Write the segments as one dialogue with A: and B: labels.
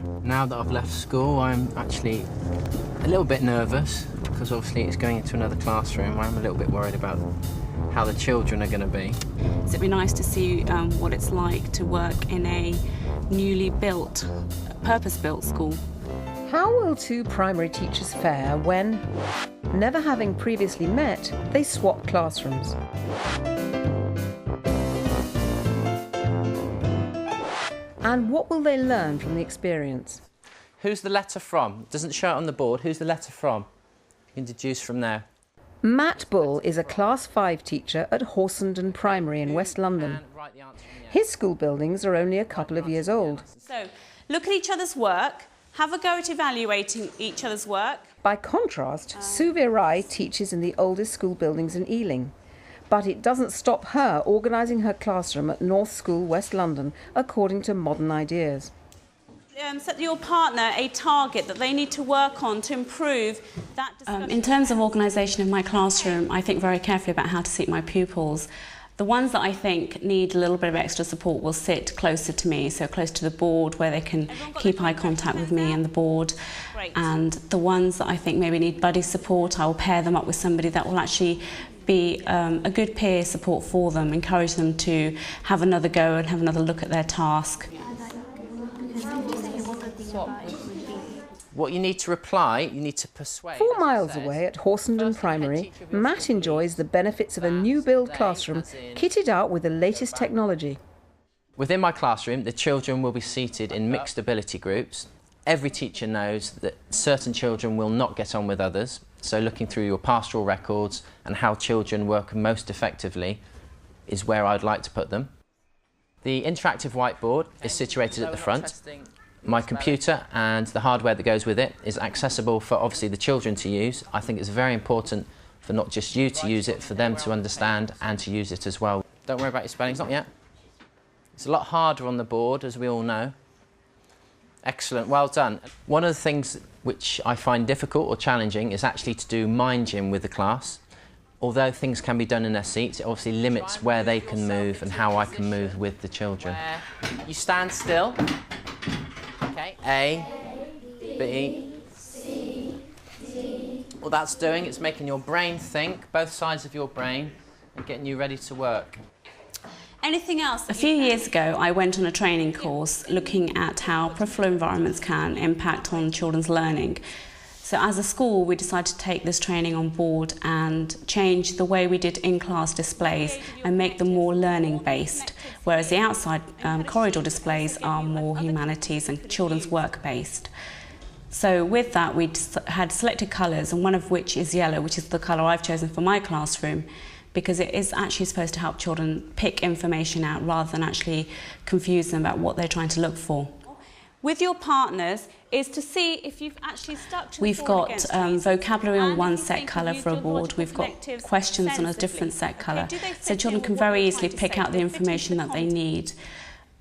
A: Now that I've left school, I'm actually a little bit nervous because obviously it's going into another classroom. I'm a little bit worried about how the children are going to be.
B: So it'd be nice to see what it's like to work in a newly built, purpose-built school.
C: How will two primary teachers fare when, never having previously met, they swap classrooms? And what will they learn from the experience?
A: Who's the letter from? It doesn't show it on the board. Who's the letter from? You can deduce from there.
C: Matt Bull is a Class 5 teacher at Horsenden Primary in West London. His school buildings are only a couple of years old.
B: So, look at each other's work, have a go at evaluating each other's work.
C: By contrast, Suvir Rai teaches in the oldest school buildings in Ealing. But it doesn't stop her organising her classroom at North School, West London, according to modern ideas.
B: Set your partner a target that they need to work on to improve that discussion. In terms of organisation of my classroom, I think very carefully about how to seat my pupils. The ones that I think need a little bit of extra support will sit closer to me, so close to the board where they can keep eye contact with me and the board. And the ones that I think maybe need buddy support, I will pair them up with somebody that will actually be a good peer support for them, encourage them to have another go and have another look at their task.
A: What you need to reply, you need to persuade.
C: 4 miles away at Horsenden Primary, Matt enjoys the benefits of a new build classroom kitted out with the latest technology.
A: Within my classroom, the children will be seated in mixed ability groups. Every teacher knows that certain children will not get on with others, so looking through your pastoral records and how children work most effectively is where I'd like to put them. The interactive whiteboard is situated at the front. My computer and the hardware that goes with it is accessible for obviously the children to use. I think it's very important for not just you to use it, for them to understand and to use it as well. Don't worry about your spellings, not yet. It's a lot harder on the board, as we all know. Excellent, well done. One of the things which I find difficult or challenging is actually to do mind gym with the class. Although things can be done in their seats, it obviously limits where they can move and how I can move with the children. You stand still. Okay. A, B, C, D. What that's doing, it's making your brain think, both sides of your brain, and getting you ready to work.
B: Anything else? A few years ago, I went on a training course looking at how peripheral environments can impact on children's learning. So as a school, we decided to take this training on board and change the way we did in-class displays and make them more learning-based, whereas the outside corridor displays are more humanities and children's work-based. So with that, we had selected colours, and one of which is yellow, which is the colour I've chosen for my classroom, because it is actually supposed to help children pick information out rather than actually confuse them about what they're trying to look for. With your partners is to see if you've actually stuck to
C: We've got vocabulary on one set colour for a board, we've got questions on a different set colour, so children can very easily pick out the information that they need.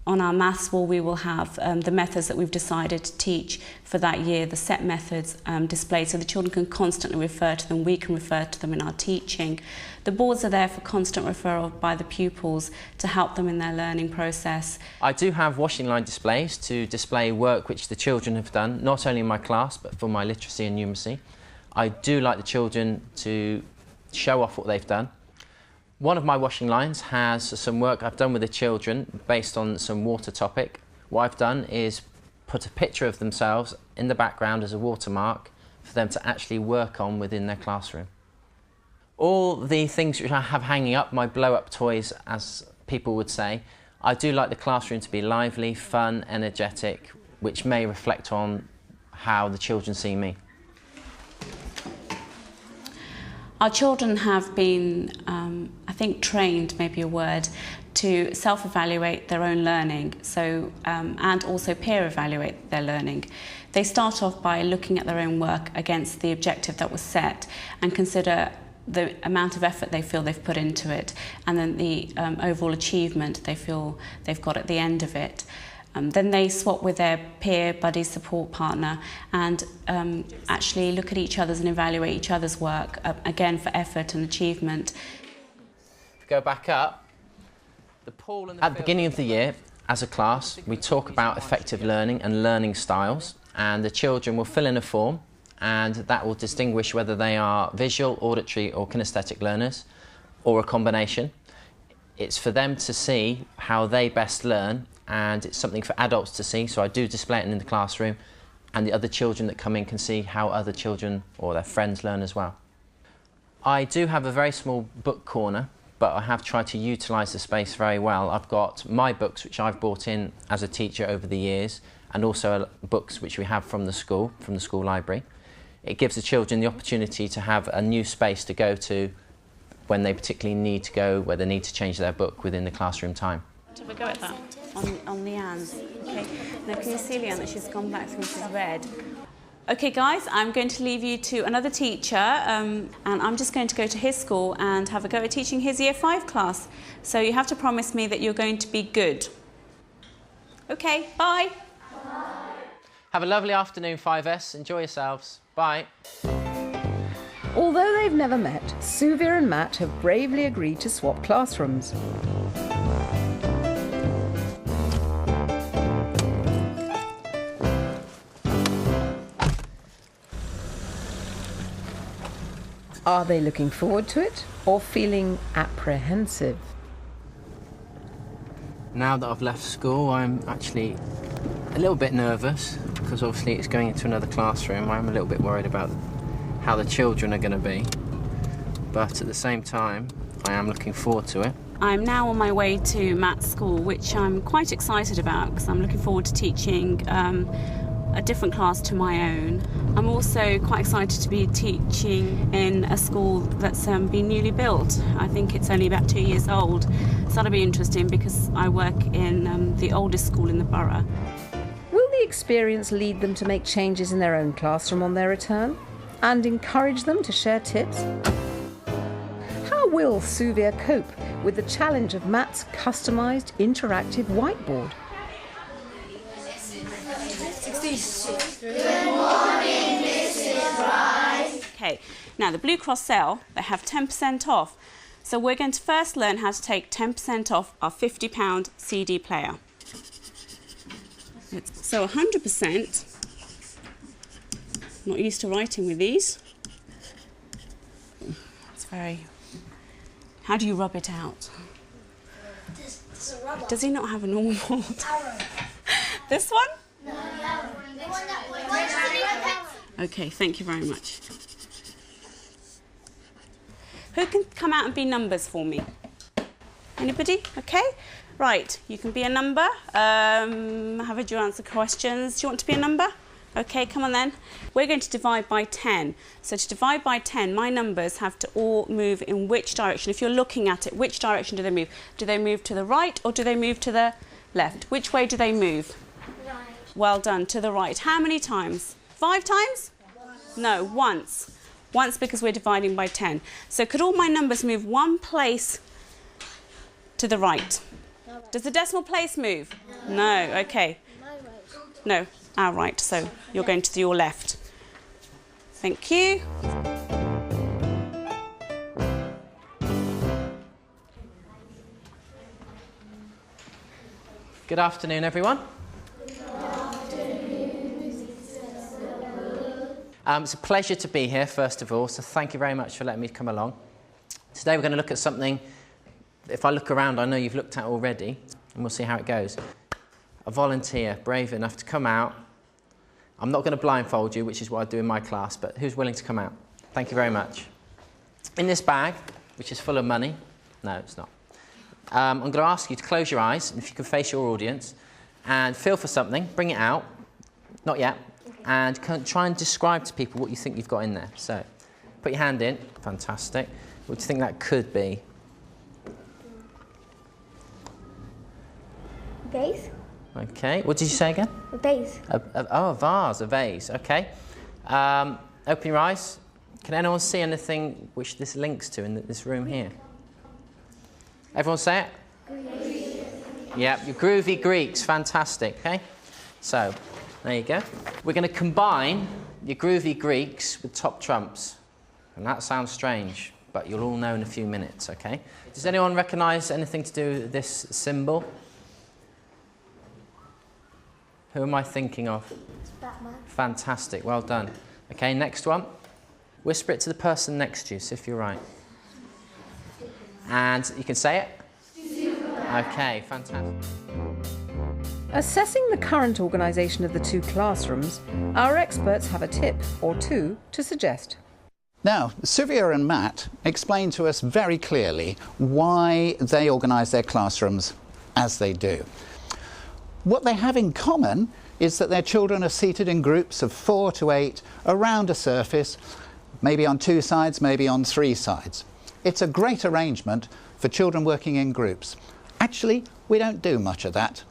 C: On our maths wall, we will have the methods that we've decided to teach for that year, the set methods displayed, so the children can constantly refer to them, we can refer to them in our teaching. The boards are there for constant referral by the pupils to help them in their learning process.
A: I do have washing line displays to display work which the children have done, not only in my class, but for my literacy and numeracy. I do like the children to show off what they've done. One of my washing lines has some work I've done with the children based on some water topic. What I've done is put a picture of themselves in the background as a watermark for them to actually work on within their classroom. All the things which I have hanging up, my blow-up toys, as people would say, I do like the classroom to be lively, fun, energetic, which may reflect on how the children see me.
B: Our children have been, I think, trained, maybe a word, to self-evaluate their own learning, so and also peer-evaluate their learning. They start off by looking at their own work against the objective that was set and consider the amount of effort they feel they've put into it, and then the overall achievement they feel they've got at the end of it. Then they swap with their peer, buddy, support partner and actually look at each other's and evaluate each other's work, again for effort and achievement.
A: Go back up. The pool and the At the beginning of the year, as a class, we talk about effective learning and learning styles, and the children will fill in a form, and that will distinguish whether they are visual, auditory or kinesthetic learners, or a combination. It's for them to see how they best learn, and it's something for adults to see, so I do display it in the classroom, and the other children that come in can see how other children or their friends learn as well. I do have a very small book corner, but I have tried to utilise the space very well. I've got my books which I've brought in as a teacher over the years, and also books which we have from the school library. It gives the children the opportunity to have a new space to go to when they particularly need to go, where they need to change their book within the classroom time.
B: Have a go at that on Leanne's. Okay. Now can you see Leanne that she's gone back through to red? Okay guys, I'm going to leave you to another teacher and I'm just going to go to his school and have a go at teaching his Year 5 class. So you have to promise me that you're going to be good. Okay, bye.
A: Have a lovely afternoon, 5S. Enjoy yourselves. Bye.
D: Although they've never met, Suvir and Matt have bravely agreed to swap classrooms. Are they looking forward to it or feeling apprehensive?
A: Now that I've left school, I'm actually a little bit nervous because obviously it's going into another classroom. I'm a little bit worried about how the children are going to be, but at the same time I am looking forward to it.
B: I'm now on my way to Matt's school, which I'm quite excited about because I'm looking forward to teaching a different class to my own. I'm also quite excited to be teaching in a school that's been newly built. I think it's only about 2 years old, so that'll be interesting because I work in the oldest school in the borough.
D: Will the experience lead them to make changes in their own classroom on their return and encourage them to share tips? How will Suvir cope with the challenge of Matt's customised interactive whiteboard?
E: Good morning, Mrs. Rice.
B: Okay, now the Blue Cross sale, they have 10% off. So we're going to first learn how to take 10% off our £50 CD player. So 100%. Not used to writing with these. It's very... How do you rub it out? Does he not have a normal board? This one?
E: No,
B: Okay, thank you very much. Who can come out and be numbers for me? Anybody? Okay. Right, you can be a number. How would you answer questions? Do you want to be a number? Okay, come on then. We're going to divide by 10. So to divide by 10, my numbers have to all move in which direction? If you're looking at it, which direction do they move? Do they move to the right or do they move to the left? Which way do they move?
E: right.
B: Well done, to the right. How many times? 5 times? No, once. Once because we're dividing by 10. So could all my numbers move one place to the right? Does the decimal place move? No, okay. No, our right, so you're going to your left. Thank you.
A: Good afternoon, everyone. It's a pleasure to be here, first of all, so thank you very much for letting me come along. Today we're going to look at something, if I look around, I know you've looked at already, and we'll see how it goes. A volunteer, brave enough to come out. I'm not going to blindfold you, which is what I do in my class, but who's willing to come out? Thank you very much. In this bag, which is full of money, no, it's not. I'm going to ask you to close your eyes, and if you can face your audience, and feel for something, bring it out, not yet, and try and describe to people what you think you've got in there. So, put your hand in, fantastic. What do you think that could be?
E: Vase?
A: Okay, what did you say again?
E: A vase.
A: A vase, a vase, okay. Open your eyes. Can anyone see anything which this links to in this room here? Everyone say it? Greek. Yep, your groovy Greeks, fantastic, okay? So, there you go. We're going to combine your groovy Greeks with top trumps. And that sounds strange, but you'll all know in a few minutes, okay? Does anyone recognise anything to do with this symbol? Who am I thinking of?
E: It's Batman.
A: Fantastic, well done. Okay, next one. Whisper it to the person next to you, see if you're right. And you can say it? Okay, fantastic.
D: Assessing the current organisation of the two classrooms, our experts have a tip or two to suggest.
F: Now, Sylvia and Matt explained to us very clearly why they organise their classrooms as they do. What they have in common is that their children are seated in groups of 4 to 8 around a surface, maybe on 2 sides, maybe on 3 sides. It's a great arrangement for children working in groups. Actually, we don't do much of that.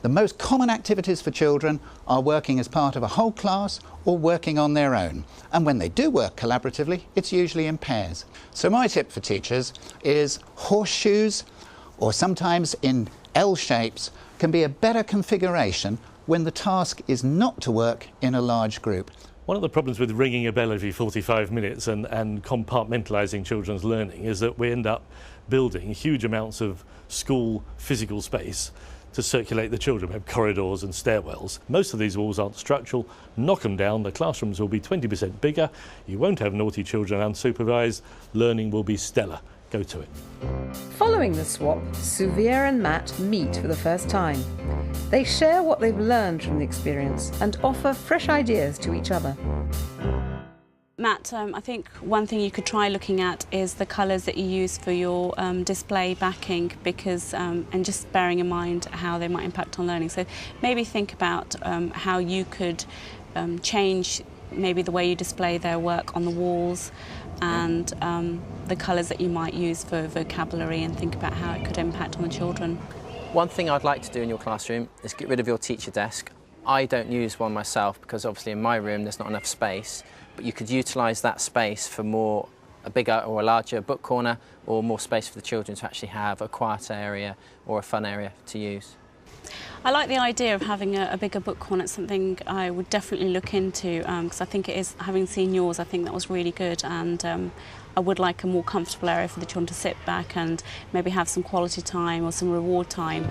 F: The most common activities for children are working as part of a whole class or working on their own. And when they do work collaboratively, it's usually in pairs. So my tip for teachers is horseshoes, or sometimes in L shapes, can be a better configuration when the task is not to work in a large group.
G: One of the problems with ringing a bell every 45 minutes and compartmentalising children's learning is that we end up building huge amounts of school physical space to circulate the children. We have corridors and stairwells. Most of these walls aren't structural. Knock them down, the classrooms will be 20% bigger, you won't have naughty children unsupervised, learning will be stellar. Go to it.
D: Following the swap, Sylvia and Matt meet for the first time. They share what they've learned from the experience and offer fresh ideas to each other.
B: Matt, I think one thing you could try looking at is the colours that you use for your display backing, because and just bearing in mind how they might impact on learning. So maybe think about how you could change maybe the way you display their work on the walls, and the colours that you might use for vocabulary, and think about how it could impact on the children.
A: One thing I'd like to do in your classroom is get rid of your teacher desk. I don't use one myself because obviously in my room there's not enough space, but you could utilise that space for a bigger or a larger book corner, or more space for the children to actually have a quiet area or a fun area to use.
B: I like the idea of having a bigger book corner. It's something I would definitely look into, because I think it is, having seen yours, I think that was really good, and I would like a more comfortable area for the children to sit back and maybe have some quality time or some reward time.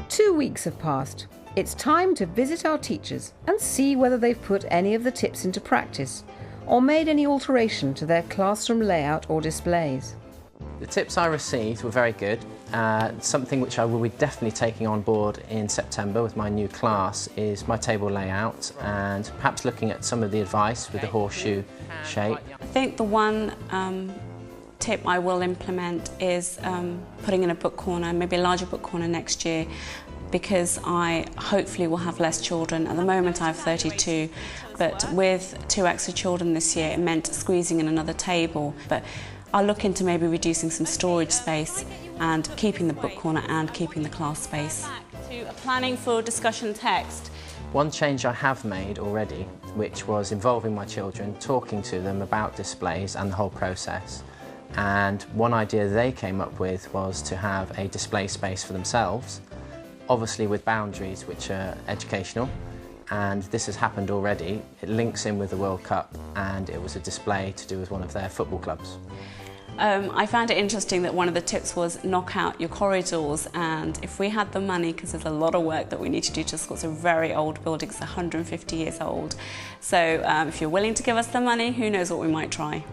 D: 2 weeks have passed. It's time to visit our teachers and see whether they've put any of the tips into practice or made any alteration to their classroom layout or displays.
A: The tips I received were very good. Something which I will be definitely taking on board in September with my new class is my table layout, and perhaps looking at some of the advice with the horseshoe shape.
B: I think the one tip I will implement is putting in a book corner, maybe a larger book corner next year, because I hopefully will have less children. At the moment I have 32, but with 2 extra children this year it meant squeezing in another table. But I'll look into maybe reducing some storage space and keeping the book corner and keeping the class space. Back to a planning for discussion text.
A: One change I have made already, which was involving my children, talking to them about displays and the whole process. And one idea they came up with was to have a display space for themselves, obviously with boundaries which are educational, and this has happened already. It links in with the World Cup, and it was a display to do with one of their football clubs.
B: I found it interesting that one of the tips was knock out your corridors, and if we had the money, because there's a lot of work that we need to do to school, it's a very old building, it's 150 years old. So if you're willing to give us the money, who knows what we might try.